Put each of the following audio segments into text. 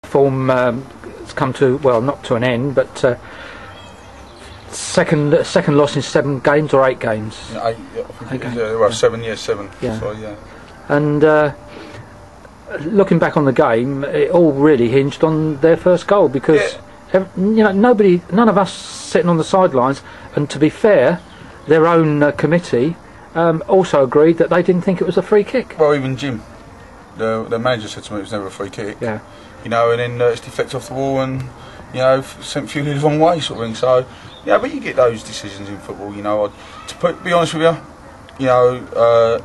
form has come to, well, not to an end, but second loss in 7 games or 8 games. Yeah, I think it was, well, 7 years, 7. Yeah. So yeah. And looking back on the game, it all really hinged on their first goal, because none of us sitting on the sidelines, and to be fair, their own committee also agreed that they didn't think it was a free kick. Well, even Jim, the manager, said to me it was never a free kick. Yeah. And then it's deflected off the wall and sent Fury the wrong way, sort of thing. So but you get those decisions in football. To be honest with you, the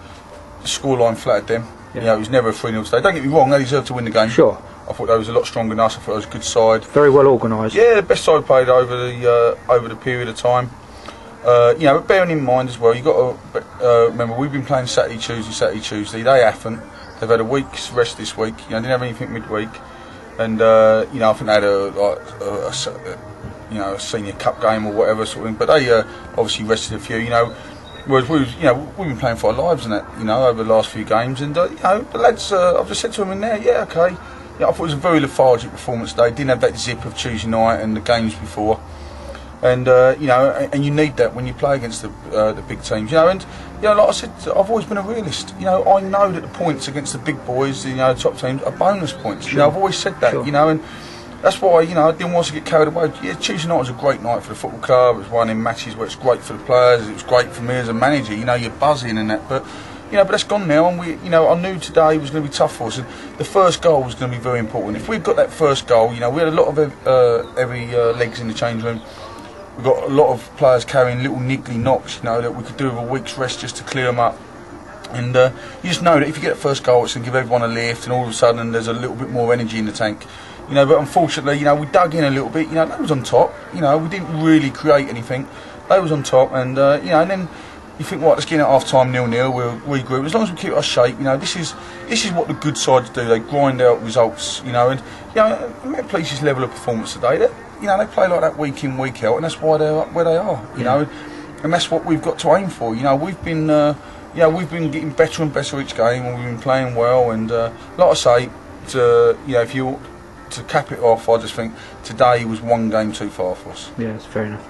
scoreline flattered them. Yeah. It was never a 3-0 today. Don't get me wrong, they deserved to win the game. Sure. I thought they was a lot stronger than us. I thought it was a good side. Very well organised. Yeah, the best side played over the period of time. But bearing in mind as well, you've got to remember, we've been playing Saturday, Tuesday. They haven't. They've had a week's rest this week. They didn't have anything midweek, and I think they had a senior cup game or whatever sort of thing. But they obviously rested a few. Whereas we've been playing for our lives and that, over the last few games, and the lads, I've just said to them in there, okay. I thought it was a very lethargic performance today. Didn't have that zip of Tuesday night and the games before, and and you need that when you play against the big teams, and like I said, I've always been a realist. I know that the points against the big boys, the top teams, are bonus points. Sure. I've always said that, Sure. And that's why, I didn't want to get carried away. Yeah, Tuesday night was a great night for the football club. It was one in matches where it's great for the players. It was great for me as a manager. You're buzzing and that, but that's gone now. And I knew today was going to be tough for us. And the first goal was going to be very important. If we'd got that first goal, we had a lot of heavy legs in the change room. We've got a lot of players carrying little niggly knocks, that we could do with a week's rest just to clear them up. And you just know that if you get that first goal, it's going to give everyone a lift, and all of a sudden there's a little bit more energy in the tank. But unfortunately, we dug in a little bit. They was on top. We didn't really create anything. They was on top, and and then you think, right, let's get in at half time 0-0. We'll regroup. As long as we keep our shape, this is what the good sides do. They grind out results, and Met Police's level of performance today. They play like that week in, week out, and that's why they're up where they are. And that's what we've got to aim for. We've been getting better and better each game, and we've been playing well. And like I say, if you to cap it off, I just think today was one game too far for us. Yeah, that's fair enough.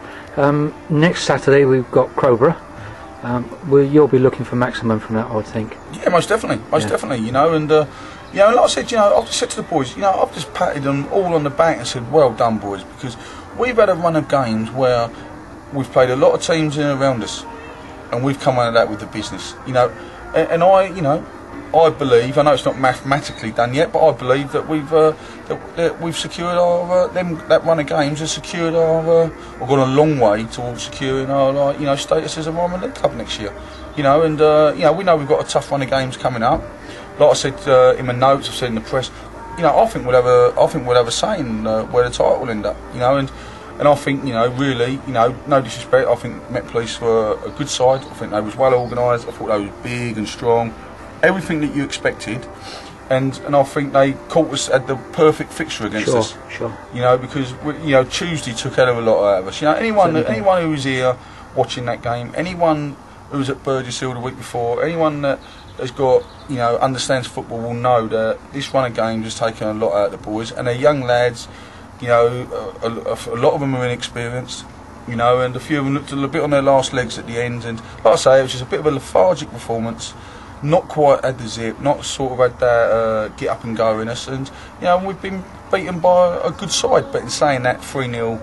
Next Saturday we've got Crowborough. You'll be looking for maximum from that, I would think. Yeah, most definitely, and like I said, I've just said to the boys, I've just patted them all on the back and said, well done, boys, because we've had a run of games where we've played a lot of teams in and around us, and we've come out of that with the business, and I believe, I know it's not mathematically done yet, but I believe that we've secured our that run of games has secured our we've gone a long way towards securing our status as a Ryman League club next year. We know we've got a tough run of games coming up. Like I said in my notes, I've said in the press, I think we'll have a say in where the title will end up. And I think, really, no disrespect, I think Met Police were a good side. I think they was well organised. I thought they was big and strong. Everything that you expected, and I think they caught us at the perfect fixture against us. Sure. Because Tuesday took a hell of a lot out of us. Anyone who was here watching that game, anyone who was at Burgess Hill the week before, anyone that has got understands football will know that this run of games has taken a lot out of the boys, and they're young lads. A lot of them are inexperienced. And a few of them looked a little bit on their last legs at the end. And like I say, it was just a bit of a lethargic performance. Not quite had the zip, not sort of had that get up and go in us, and we've been beaten by a good side. But in saying that, 3-0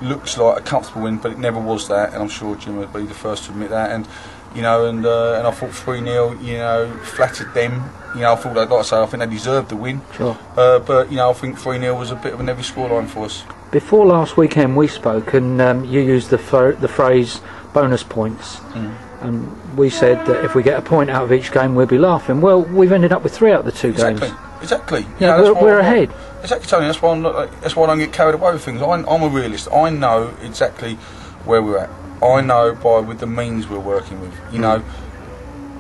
looks like a comfortable win, but it never was that, and I'm sure Jim would be the first to admit that. And and I thought 3-0, flattered them. I thought, like I say, I think they deserved the win. Sure. But I think 3-0 was a bit of a heavy scoreline for us. Before last weekend we spoke, and you used the phrase bonus points. And we said that if we get a point out of each game, we'll be laughing. Well, we've ended up with 3 out of the 2 games. Exactly. We're ahead. Exactly, Tony. That's why I don't get carried away with things. I'm a realist. I know exactly where we're at. I know with the means we're working with.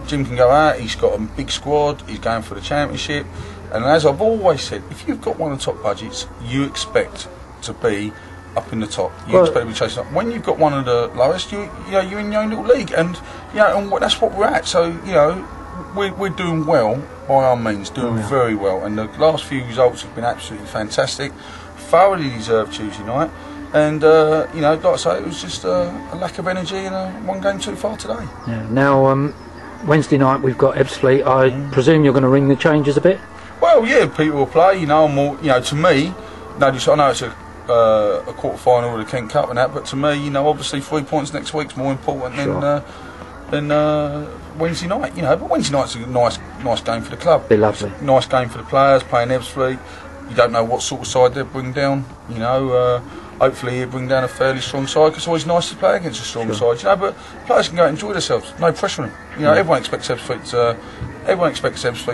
Jim can go out. He's got a big squad. He's going for the championship. And as I've always said, if you've got one of the top budgets, you expect to be up in the top. You expect to be chasing up. When you've got one of the lowest, you're in your own little league, and and that's what we're at. So we're doing well by our means, doing very well, and the last few results have been absolutely fantastic, thoroughly deserved Tuesday night, and you know, like I say, it was just a lack of energy and one game too far today. Yeah. Now Wednesday night we've got Ebbsfleet. I presume you're going to ring the changes a bit. Well, yeah, people will play. You know, more. You know, to me, I know it's a quarter final of the Kent Cup and that, but to me, you know, obviously 3 points next week's more important than Wednesday night. You know, but Wednesday night's a nice game for the club. Be lovely. Nice game for the players playing Ebbsfleet. You don't know what sort of side they'll bring down. You know, hopefully he'll bring down a fairly strong side, because it's always nice to play against a strong side. You know, but players can go out and enjoy themselves. No pressure on them. You know, everyone expects Ebbsfleet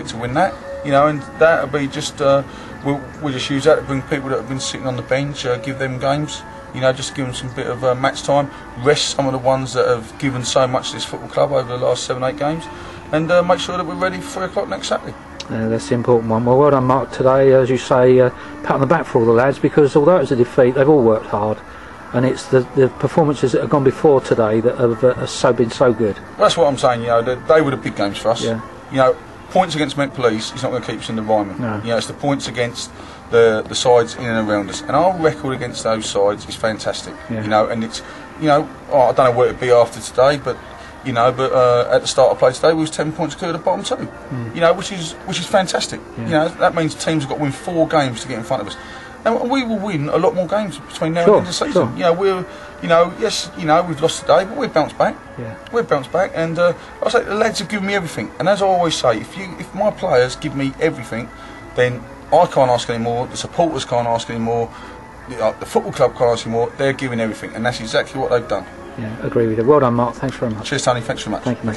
to win that. You know, and that'll be just we'll just use that to bring people that have been sitting on the bench, give them games. You know, just give them some bit of match time, rest some of the ones that have given so much to this football club over the last 7-8 games, and make sure that we're ready for 3 o'clock next Saturday. That's the important one. Well done, Mark, today. As you say, pat on the back for all the lads, because although it was a defeat, they've all worked hard, and it's the performances that have gone before today that have been so good. Well, that's what I'm saying. You know, they were the big games for us. Yeah. You know, points against Met Police is not going to keep us in the environment. No. You know, it's the points against the sides in and around us, and our record against those sides is fantastic. Yeah. You know, and it's, you know, I don't know what it'd be after today, but you know, at the start of play today, we was 10 points clear of the bottom 2. You know, which is fantastic. Yeah. You know, that means teams have got to win 4 games to get in front of us, and we will win a lot more games between now and the end of the season. Sure. You know, yes, you know, we've lost today, but we've bounced back. Yeah. We've bounced back, and I say the lads have given me everything. And as I always say, if my players give me everything, then I can't ask any more. The supporters can't ask any more. The football club can't ask any more. They're giving everything, and that's exactly what they've done. Yeah, agree with you. Well done, Mark. Thanks very much. Cheers, Tony. Thanks very much. Thank you, mate.